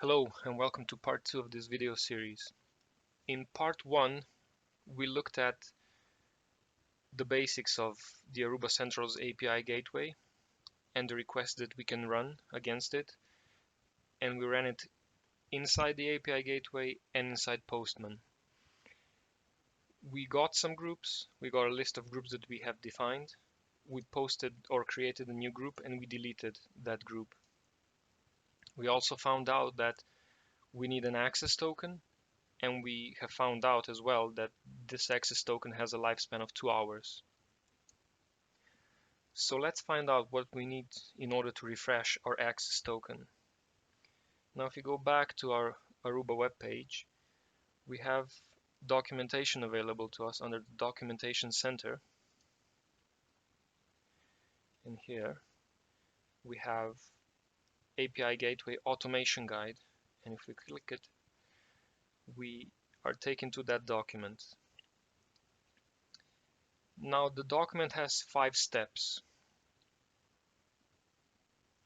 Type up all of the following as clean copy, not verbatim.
Hello and welcome to part 2 of this video series. In part 1, we looked at the basics of the Aruba Central's API gateway and the requests that we can run against it, and we ran it inside the API gateway and inside Postman. We got some groups, we got a list of groups that we have defined, we posted or created a new group and we deleted that group. We also found out that we need an access token, and we have found out as well that this access token has a lifespan of 2 hours. So let's find out what we need in order to refresh our access token. Now if you go back to our Aruba web page, we have documentation available to us under the Documentation Center. And here we have API Gateway Automation Guide, and if we click it, we are taken to that document. Now the document has 5 steps,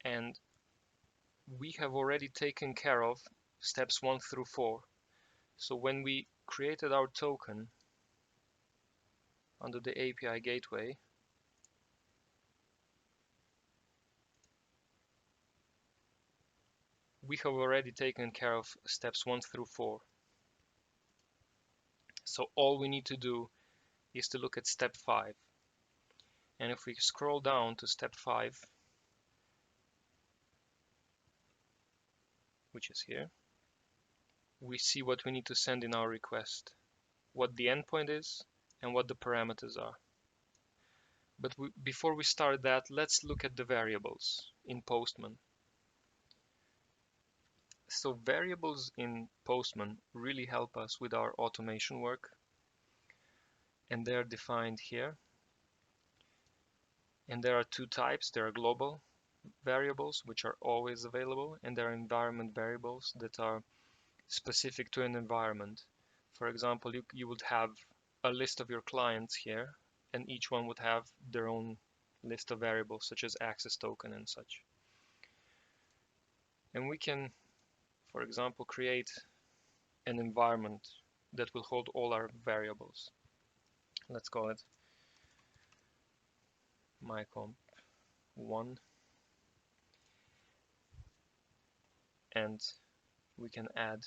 and we have already taken care of steps 1 through 4. So when we created our token under the API gateway, we have already taken care of steps 1 through 4. So all we need to do is to look at step 5. And if we scroll down to step 5, which is here, we see what we need to send in our request, what the endpoint is, and what the parameters are. But before we start that, let's look at the variables in Postman. So variables in Postman really help us with our automation work, and they are defined here. And there are 2 types. There are global variables, which are always available, and there are environment variables that are specific to an environment. For example, you would have a list of your clients here, and each one would have their own list of variables, such as access token and such. And we can, for example, create an environment that will hold all our variables. Let's call it mycomp1, and we can add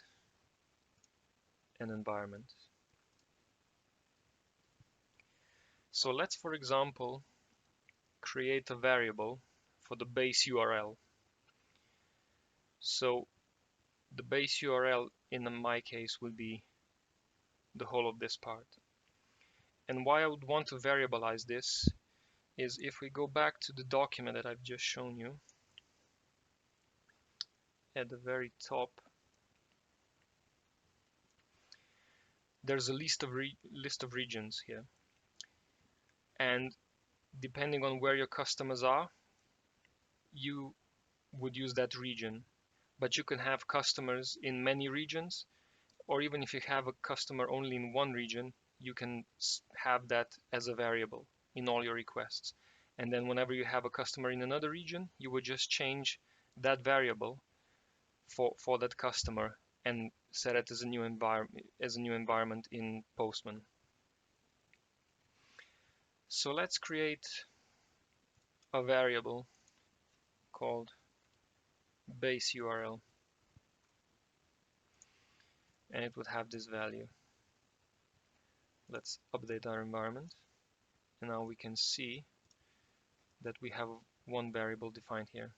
an environment. So let's, for example, create a variable for the base URL. So the base URL in my case will be the whole of this part. And why I would want to variabilize this is if we go back to the document that I've just shown you, at the very top there's a list of regions here, and depending on where your customers are, you would use that region. But you can have customers in many regions, or even if you have a customer only in one region, you can have that as a variable in all your requests. And then whenever you have a customer in another region, you would just change that variable for that customer and set it as a new environment in Postman. So let's create a variable called base URL, and it would have this value. Let's update our environment, and now we can see that we have one variable defined here.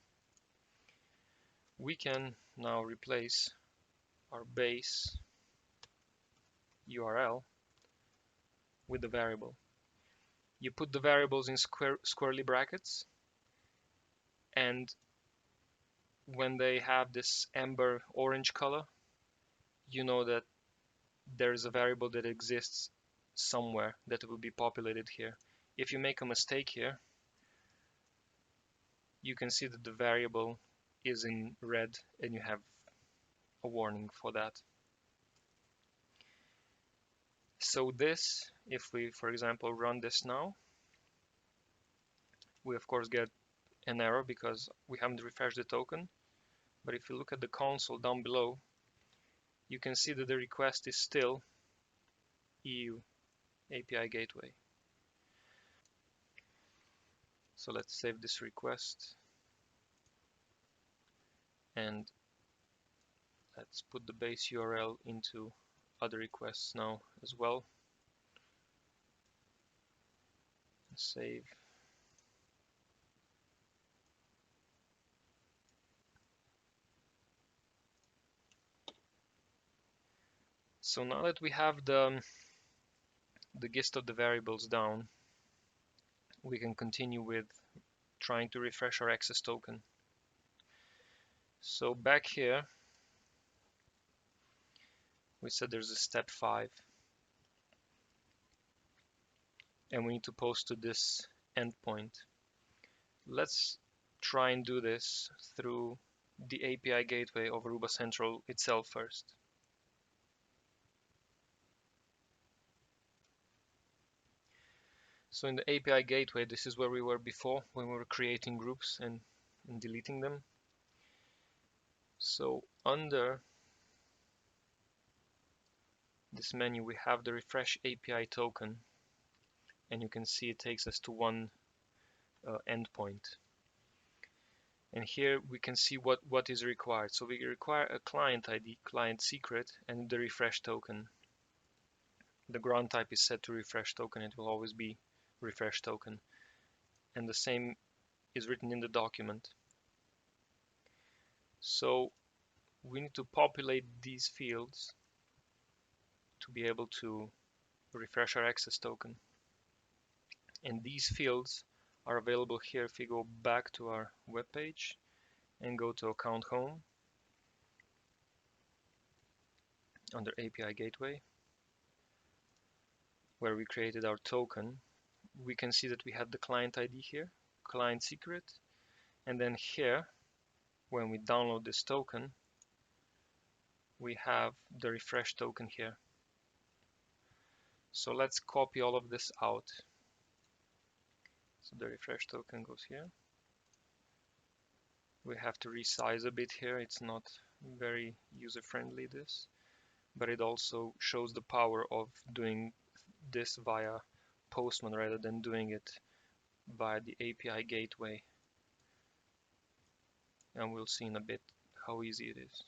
We can now replace our base URL with the variable. You put the variables in squarely brackets, and when they have this amber orange color, you know that there is a variable that exists somewhere that will be populated here. If you make a mistake here, you can see that the variable is in red and you have a warning for that. So this, if we, for example, run this now, we of course get an error because we haven't refreshed the token. But if you look at the console down below, you can see that the request is still EU API Gateway. So let's save this request and let's put the base URL into other requests now as well. Save. So now that we have the gist of the variables down, we can continue with trying to refresh our access token. So back here, we said there's a step 5, and we need to post to this endpoint. Let's try and do this through the API gateway of Aruba Central itself first. So in the API gateway, this is where we were before when we were creating groups and deleting them. So under this menu, we have the refresh API token, and you can see it takes us to one endpoint. And here we can see what is required. So we require a client ID, client secret, and the refresh token. The grant type is set to refresh token. It will always be refresh token. And the same is written in the document. So we need to populate these fields to be able to refresh our access token. And these fields are available here if we go back to our web page and go to account home under API gateway, where we created our token. We can see that we have the client ID here, client secret, and then here, when we download this token, we have the refresh token here. So let's copy all of this out. So the refresh token goes here. We have to resize a bit here. It's not very user-friendly, this, but it also shows the power of doing this via Postman rather than doing it via the API gateway. And we'll see in a bit how easy it is.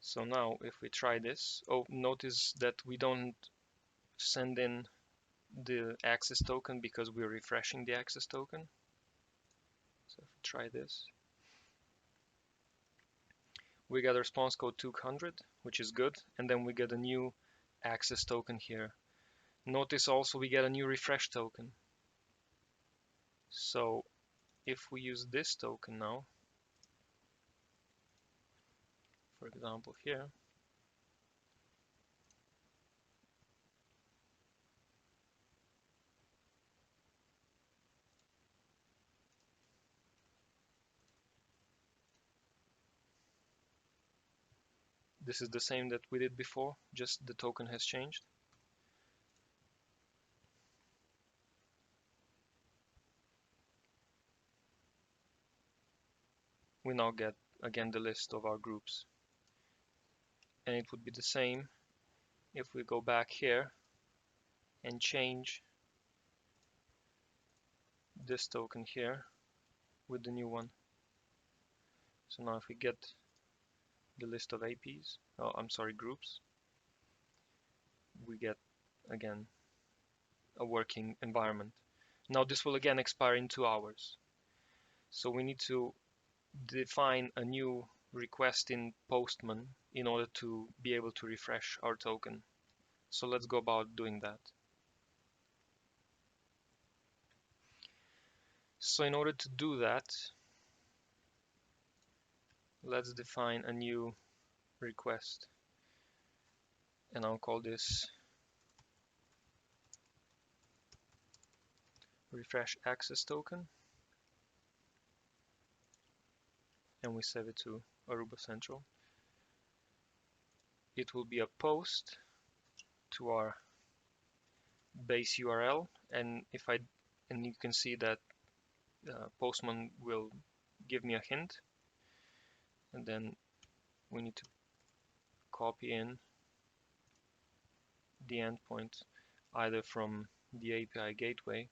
So now if we try this, notice that we don't send in the access token because we're refreshing the access token. So if we try this, we get a response code 200, which is good, and then we get a new access token here. Notice also we get a new refresh token. So if we use this token now, for example here, this is the same that we did before, just the token has changed. We now get again the list of our groups. And it would be the same if we go back here and change this token here with the new one. So now if we get the list of APs, groups, we get again a working environment. Now this will again expire in 2 hours. So we need to define a new request in Postman in order to be able to refresh our token. So let's go about doing that. So in order to do that, let's define a new request, and I'll call this refresh access token, and we save it to Aruba Central. It will be a post to our base URL, and you can see that Postman will give me a hint, and then we need to copy in the endpoint either from the API gateway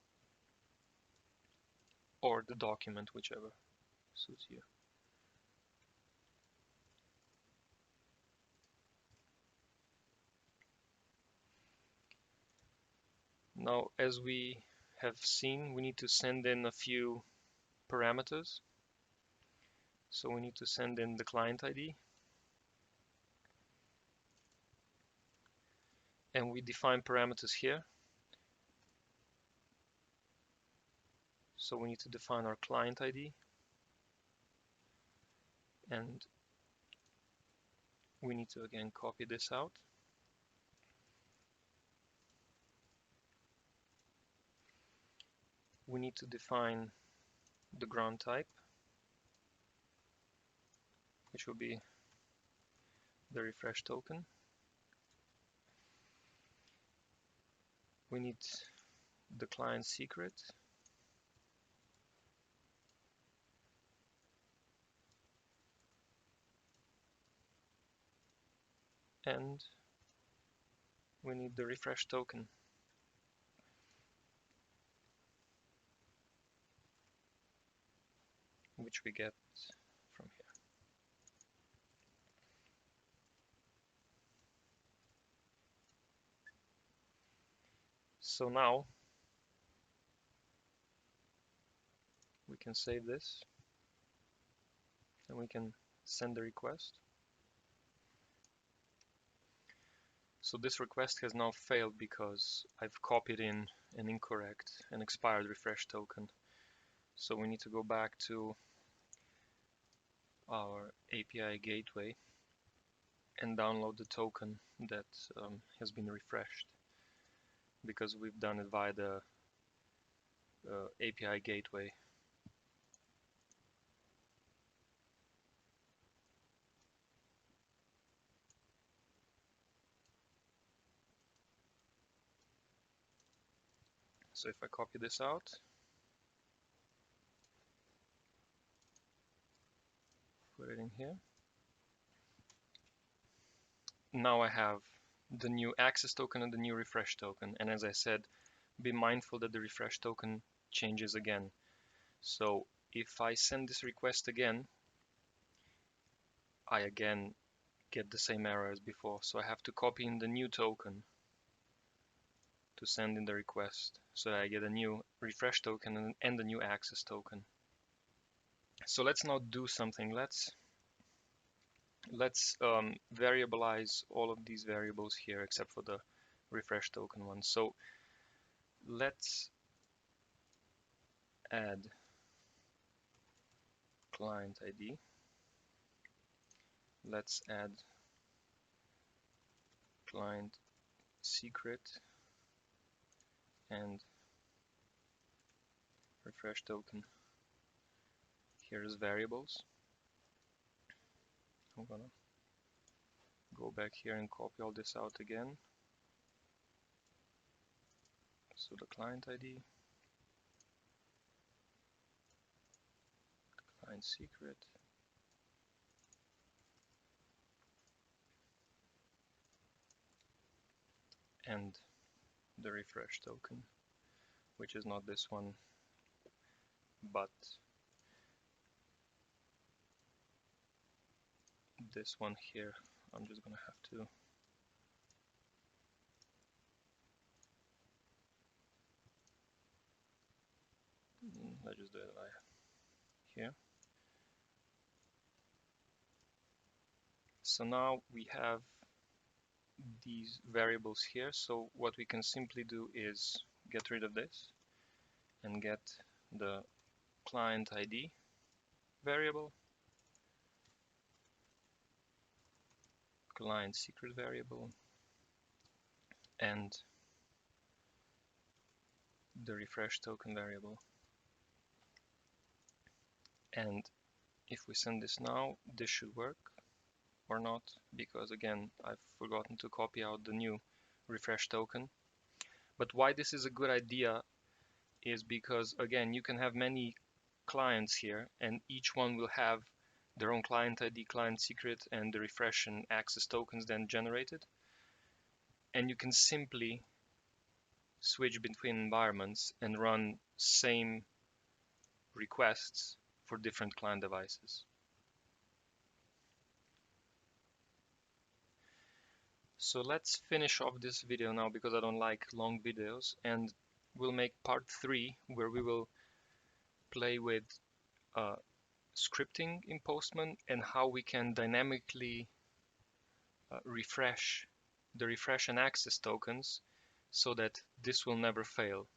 or the document, whichever suits you. Now, as we have seen, we need to send in a few parameters. So we need to send in the client ID, and we define parameters here. So we need to define our client ID, and we need to again copy this out. We need to define the ground type, which will be the refresh token. We need the client secret, and we need the refresh token, which we get from here. So now we can save this, and we can send the request. So this request has now failed because I've copied in an incorrect and expired refresh token. So we need to go back to our API gateway and download the token that has been refreshed, because we've done it via the API gateway. So if I copy this out, put it in here, now I have the new access token and the new refresh token. And as I said, be mindful that the refresh token changes again. So if I send this request again, I again get the same error as before. So I have to copy in the new token to send in the request, so that I get a new refresh token and a new access token. So let's now do something. Let's variabilize all of these variables here except for the refresh token one. So let's add client ID. Let's add client secret and refresh token here as variables. I'm gonna go back here and copy all this out again. So the client ID, client secret, and the refresh token, which is not this one, but this one here. I'm just gonna have to let's just do it here. So now we have these variables here. So what we can simply do is get rid of this and get the client ID variable, client secret variable, and the refresh token variable. And if we send this now, this should work or not, because again, I've forgotten to copy out the new refresh token. But why this is a good idea is because, again, you can have many clients here, and each one will have their own client ID, client secret, and the refresh and access tokens then generated. And you can simply switch between environments and run same requests for different client devices. So let's finish off this video now, because I don't like long videos, and we'll make part 3 where we will play with scripting in Postman and how we can dynamically refresh the refresh and access tokens so that this will never fail.